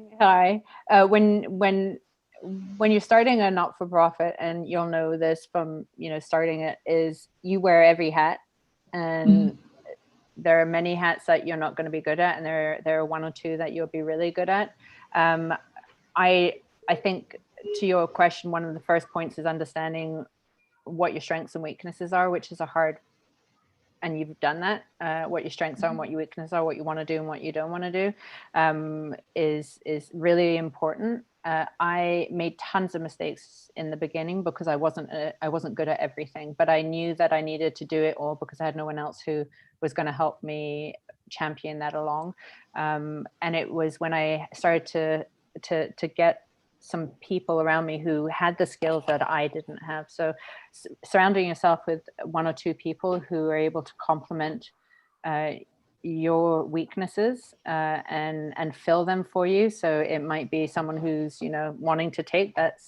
when you're starting a not-for-profit, and you'll know this from starting it, is you wear every hat, and there are many hats that you're not going to be good at, and there are one or two that you'll be really good at. I think, to your question, one of the first points is understanding what your strengths and weaknesses are, which is a hard, and you've done that, what your strengths are and what your weaknesses are, what you want to do and what you don't want to do, is really important. I made tons of mistakes in the beginning because I wasn't good at everything, but I knew that I needed to do it all because I had no one else who was going to help me champion that along. And it was when I started to get some people around me who had the skills that I didn't have. So surrounding yourself with one or two people who are able to complement your weaknesses and fill them for you. So it might be someone who's wanting to take that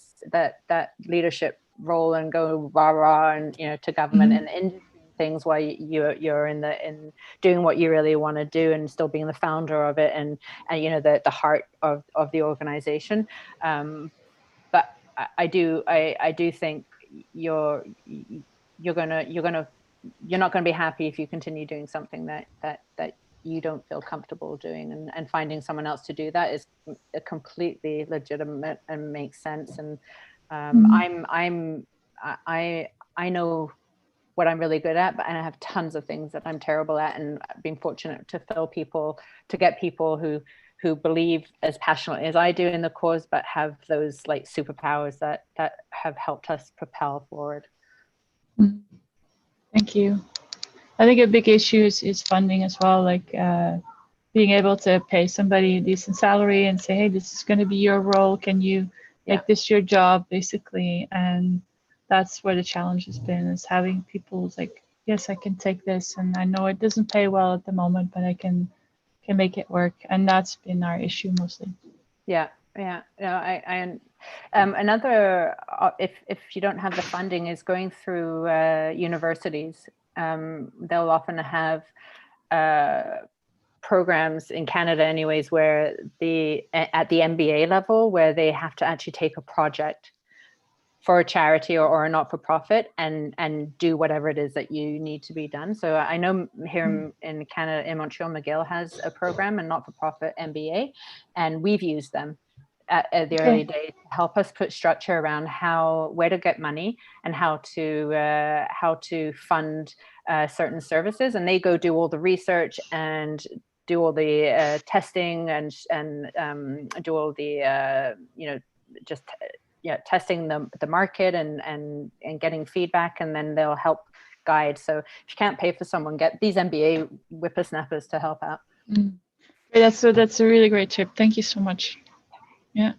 leadership role and go rah rah and to government and industry things while you're in doing what you really want to do and still being the founder of it and the heart of the organization. But I do think you're not going to be happy if you continue doing something that you don't feel comfortable doing, and finding someone else to do that is completely legitimate and makes sense. And I know what I'm really good at, and I have tons of things that I'm terrible at, and being fortunate to get people who believe as passionately as I do in the cause, but have those like superpowers that have helped us propel forward. Thank you. I think a big issue is funding as well, like being able to pay somebody a decent salary and say, hey, this is going to be your role. Can you make this your job, basically? And that's where the challenge has been, is having people like, yes, I can take this, and I know it doesn't pay well at the moment, but I can make it work. And that's been our issue mostly. Yeah. Another, if you don't have the funding, is going through universities. They'll often have programs in Canada anyways, where at the MBA level, where they have to actually take a project for a charity or a not-for-profit and do whatever it is that you need to be done. So I know here in Canada, in Montreal, McGill has a program, a not-for-profit MBA, and we've used them at the early days to help us put structure around where to get money and how to fund certain services. And they go do all the research and do all the testing and do all the testing the market and getting feedback, and then they'll help guide. So if you can't pay for someone, get these MBA whippersnappers to help out. That's a really great tip. Thank you so much. Yeah.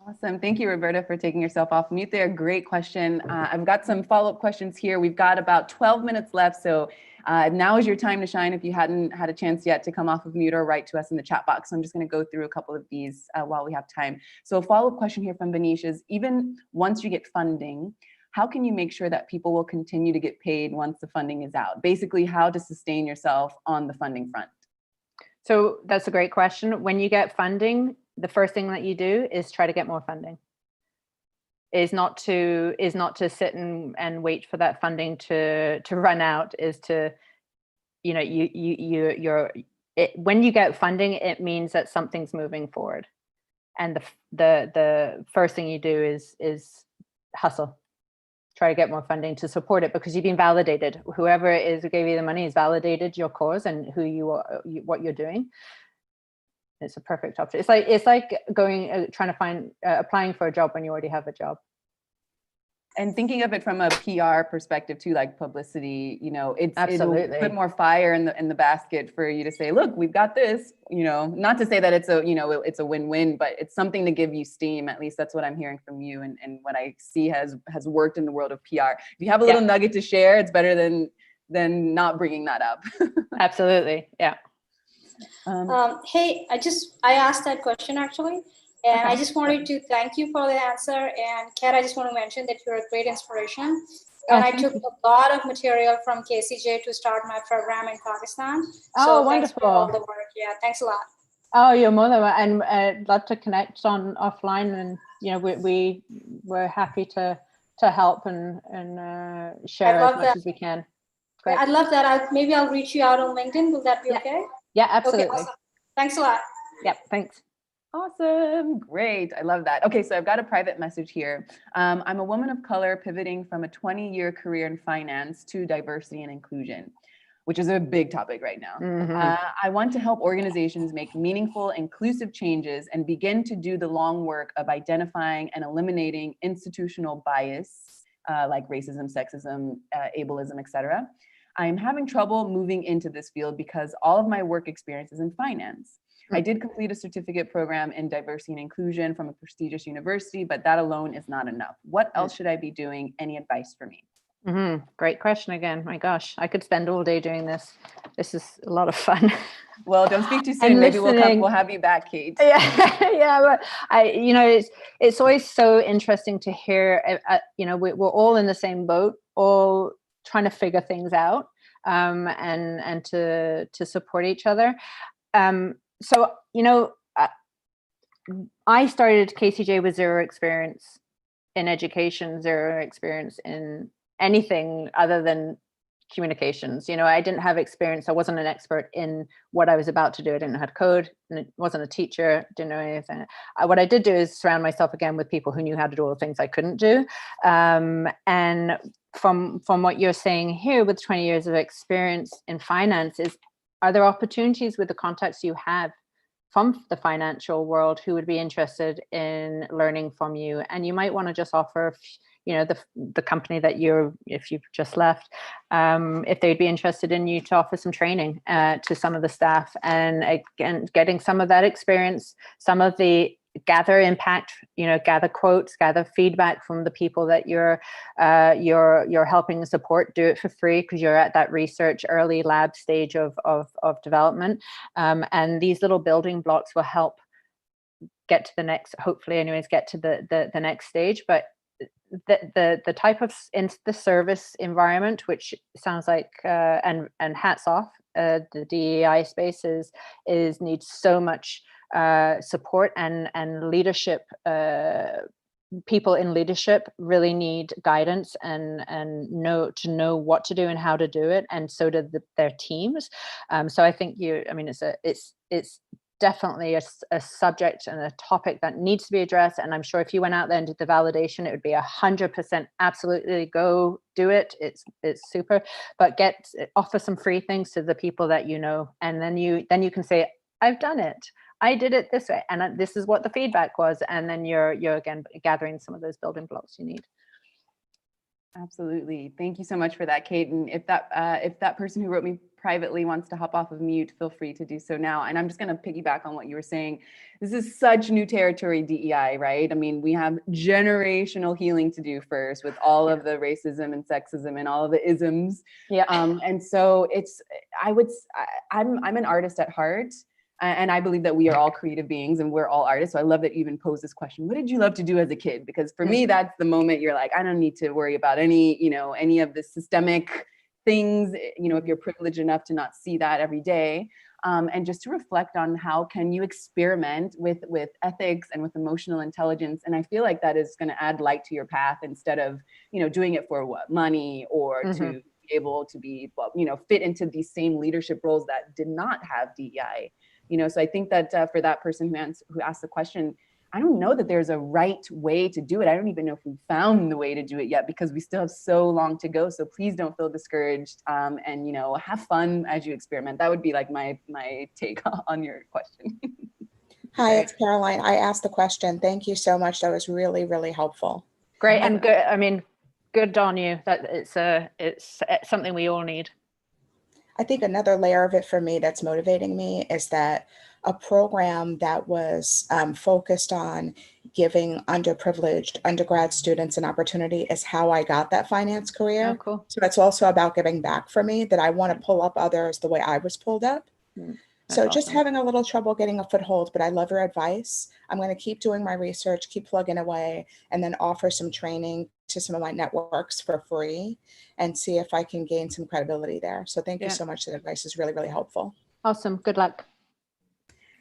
Awesome. Thank you, Roberta, for taking yourself off mute there. Great question. I've got some follow-up questions here. We've got about 12 minutes left. So now is your time to shine if you hadn't had a chance yet to come off of mute or write to us in the chat box. So I'm just going to go through a couple of these while we have time. So a follow-up question here from Benish is, even once you get funding, how can you make sure that people will continue to get paid once the funding is out? Basically, how to sustain yourself on the funding front. So that's a great question. When you get funding, the first thing that you do is try to get more funding. Is not to sit and wait for that funding to run out. Is to, when you get funding, it means that something's moving forward, and the first thing you do is hustle. Try to get more funding to support it, because you've been validated. Whoever it is who gave you the money has validated your cause and who you are, what you're doing. It's a perfect option. It's like going trying to find applying for a job when you already have a job. And thinking of it from a PR perspective too, like publicity, Absolutely. It'll put more fire in the basket for you to say, look, we've got this, not to say that it's a win-win, but it's something to give you steam. At least that's what I'm hearing from you, and what I see has worked in the world of PR. If you have a little nugget to share, it's better than not bringing that up. Absolutely. Yeah. Hey, I asked that question actually, and I just wanted to thank you for the answer. And Kat, I just want to mention that you're a great inspiration. And I took a lot of material from KCJ to start my program in Pakistan. Oh, so wonderful. thanks for all the work. Yeah, thanks a lot. Oh, you're more than welcome. And I'd love to connect on offline, and we're happy to help and share as much as we can. Great. I'd love that. Maybe I'll reach you out on LinkedIn. Will that be okay? Yeah, absolutely. Okay, awesome. Thanks a lot. Yep, thanks. Awesome. Great. I love that. Okay, so I've got a private message here. I'm a woman of color pivoting from a 20-year career in finance to diversity and inclusion, which is a big topic right now. I want to help organizations make meaningful, inclusive changes and begin to do the long work of identifying and eliminating institutional bias, like racism, sexism, ableism, etc. I'm having trouble moving into this field because all of my work experience is in finance. I did complete a certificate program in diversity and inclusion from a prestigious university, but that alone is not enough. What else should I be doing? Any advice for me? Great question again. My gosh, I could spend all day doing this. This is a lot of fun. Well, don't speak too soon. Maybe we'll have you back, Kate. Yeah, but it's always so interesting to hear. We're all in the same boat, all trying to figure things out, and to support each other. So, I started KCJ with zero experience in education, zero experience in anything other than communications. I didn't have experience. I wasn't an expert in what I was about to do. I didn't know how to code, and wasn't a teacher, didn't know anything. What I did do is surround myself again with people who knew how to do all the things I couldn't do. And from what you're saying here, with 20 years of experience in finance, are there opportunities with the contacts you have from the financial world who would be interested in learning from you? And you might want to just offer, the company that if you've just left, if they'd be interested in you to offer some training to some of the staff, and again, getting some of that experience, some of the gather impact, gather quotes, gather feedback from the people that you're helping to support. Do it for free because you're at that research early lab stage of development, and these little building blocks will help get to the next, hopefully anyways, get to the next stage. But the type of the service environment, which sounds like and hats off, the DEI spaces needs so much support, and leadership. People in leadership really need guidance and know what to do and how to do it, and so do their teams. So I think it's definitely a subject and a topic that needs to be addressed. And I'm sure if you went out there and did the validation, it would be 100% absolutely go do it. It's super. But offer some free things to the people that and then you can say, I've done it. I did it this way, and this is what the feedback was. And then you're again gathering some of those building blocks you need. Absolutely. Thank you so much for that, Kate. And if that person who wrote me privately wants to hop off of mute, feel free to do so now. And I'm just going to piggyback on what you were saying. This is such new territory, DEI, right? I mean, we have generational healing to do first with all of the racism and sexism and all of the isms. Yeah. And so I'm an artist at heart. And I believe that we are all creative beings and we're all artists. So I love that you even posed this question. What did you love to do as a kid? Because for me, that's the moment you're like, I don't need to worry about any of the systemic things, if you're privileged enough to not see that every day. And just to reflect on how can you experiment with ethics and with emotional intelligence. And I feel like that is going to add light to your path instead of, doing it for money or to be able to be, fit into these same leadership roles that did not have DEI. So I think that for that person who asked the question, I don't know that there's a right way to do it. I don't even know if we found the way to do it yet, because we still have so long to go. So please don't feel discouraged, and have fun as you experiment. That would be like my take on your question. Hi, it's Caroline. I asked the question. Thank you so much. That was really, really helpful. Great and good. I mean, good on you. That it's something we all need. I think another layer of it for me that's motivating me is that a program that was focused on giving underprivileged undergrad students an opportunity is how I got that finance career. Oh, cool. So it's also about giving back for me, that I want to pull up others the way I was pulled up. So just awesome. having a little trouble getting a foothold, but I love your advice. I'm going to keep doing my research, keep plugging away, and then offer some training to some of my networks for free and see if I can gain some credibility there. So thank you so much. That advice is really, really helpful. Awesome. Good luck.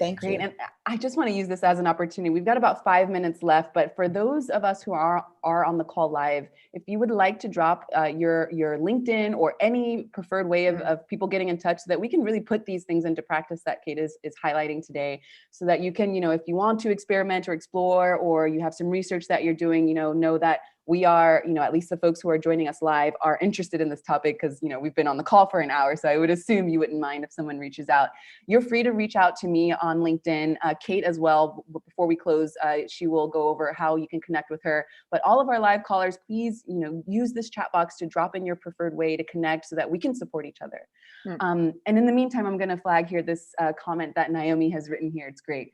Thank Great. you. And I just want to use this as an opportunity. We've got about 5 minutes left, but for those of us who are on the call live, if you would like to drop your LinkedIn or any preferred way of people getting in touch so that we can really put these things into practice that Kate is highlighting today, so that you can, if you want to experiment or explore, or you have some research that you're doing, know that we are, at least the folks who are joining us live are interested in this topic, because, we've been on the call for an hour. So I would assume you wouldn't mind if someone reaches out. You're free to reach out to me on LinkedIn, Kate as well. Before we close, she will go over how you can connect with her. But all of our live callers, please, use this chat box to drop in your preferred way to connect so that we can support each other. And in the meantime, I'm going to flag here this comment that Naomi has written here. It's great.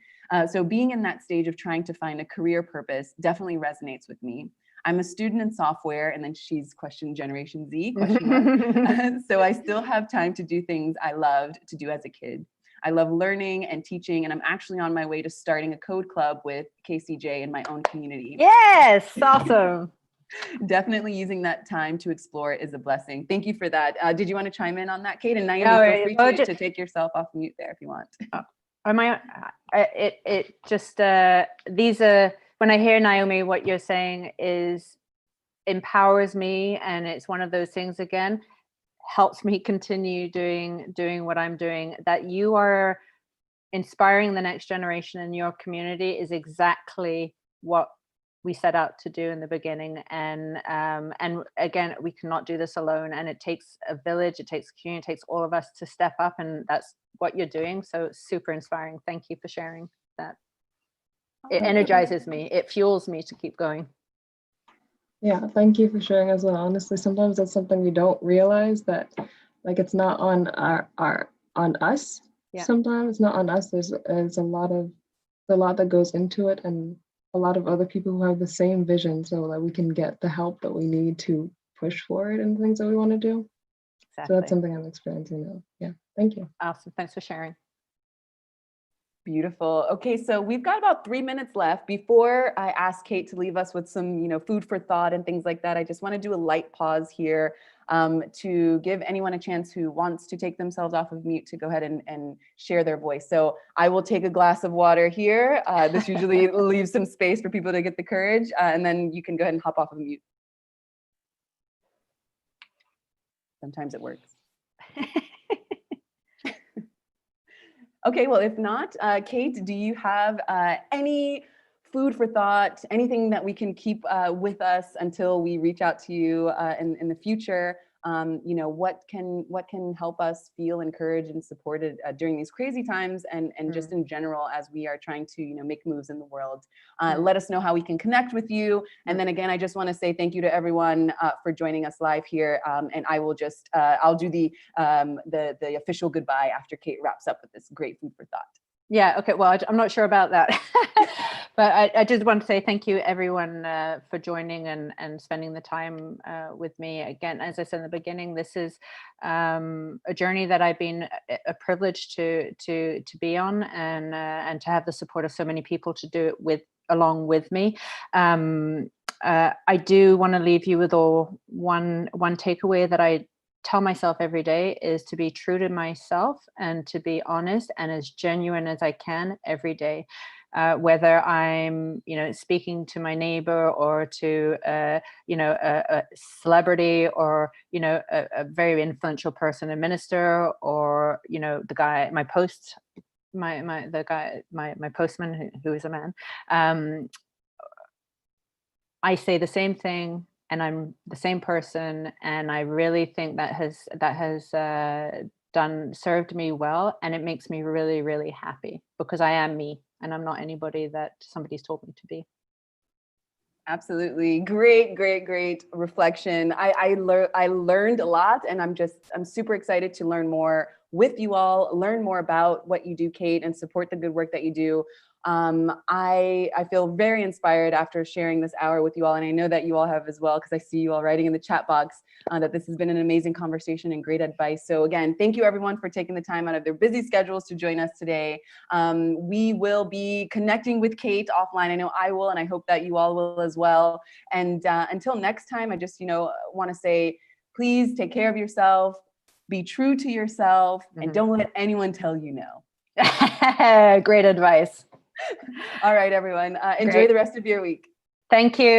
So being in that stage of trying to find a career purpose definitely resonates with me. I'm a student in software, and then she's question Generation Z, question mark. So I still have time to do things I loved to do as a kid. I love learning and teaching, and I'm actually on my way to starting a code club with KCJ in my own community. Yes, awesome. Definitely using that time to explore is a blessing. Thank you for that. Did you want to chime in on that, Kate? And Naomi, feel free to take yourself off mute there if you want. These are, when I hear Naomi, what you're saying empowers me, and it's one of those things, again, helps me continue doing what I'm doing. That you are inspiring the next generation in your community is exactly what we set out to do in the beginning. And again, we cannot do this alone, and it takes a village, it takes a community, it takes all of us to step up, and that's what you're doing. So it's super inspiring. Thank you for sharing that. It energizes me. It fuels me to keep going. Yeah, thank you for sharing as well. Honestly, sometimes that's something we don't realize, that like it's not on on us. Yeah. Sometimes it's not on us. There's a lot that goes into it, and a lot of other people who have the same vision, so that we can get the help that we need to push forward and things that we want to do. Exactly. So that's something I'm experiencing now. Yeah, thank you. Awesome. Thanks for sharing. Beautiful. Okay, so we've got about 3 minutes left. Before I ask Kate to leave us with some, food for thought and things like that, I just want to do a light pause here to give anyone a chance who wants to take themselves off of mute to go ahead and share their voice. So I will take a glass of water here. This usually leaves some space for people to get the courage, and then you can go ahead and hop off of mute. Sometimes it works. Okay, well, if not, Kate, do you have any food for thought, anything that we can keep with us until we reach out to you in the future? What can help us feel encouraged and supported during these crazy times, and just in general as we are trying to make moves in the world? Let us know how we can connect with you. And then again, I just want to say thank you to everyone for joining us live here. And I will just I'll do the official goodbye after Kate wraps up with this great food for thought. Yeah, okay, well, I'm not sure about that. But I just want to say thank you, everyone, for joining and spending the time with me. Again, as I said in the beginning, this is a journey that I've been a privilege to be on, and to have the support of so many people to do it along with me. I do want to leave you with one takeaway that I tell myself every day, is to be true to myself and to be honest and as genuine as I can every day. Whether I'm, speaking to my neighbor, or to, a celebrity, or, a very influential person, a minister, or, the guy, my postman who is a man. I say the same thing, and I'm the same person, and I really think that has served me well, and it makes me really, really happy, because I am me, and I'm not anybody that somebody's told me to be. Absolutely. Great reflection. I learned a lot, and I'm super excited to learn more with you all, learn more about what you do, Kate, and support the good work that you do. I feel very inspired after sharing this hour with you all, and I know that you all have as well, because I see you all writing in the chat box that this has been an amazing conversation and great advice. So again, thank you everyone for taking the time out of their busy schedules to join us today. We will be connecting with Kate offline. I know I will, and I hope that you all will as well. And until next time, I just want to say, please take care of yourself, be true to yourself, and don't let anyone tell you no. Great advice. All right, everyone. Enjoy Great. the rest of your week. Thank you.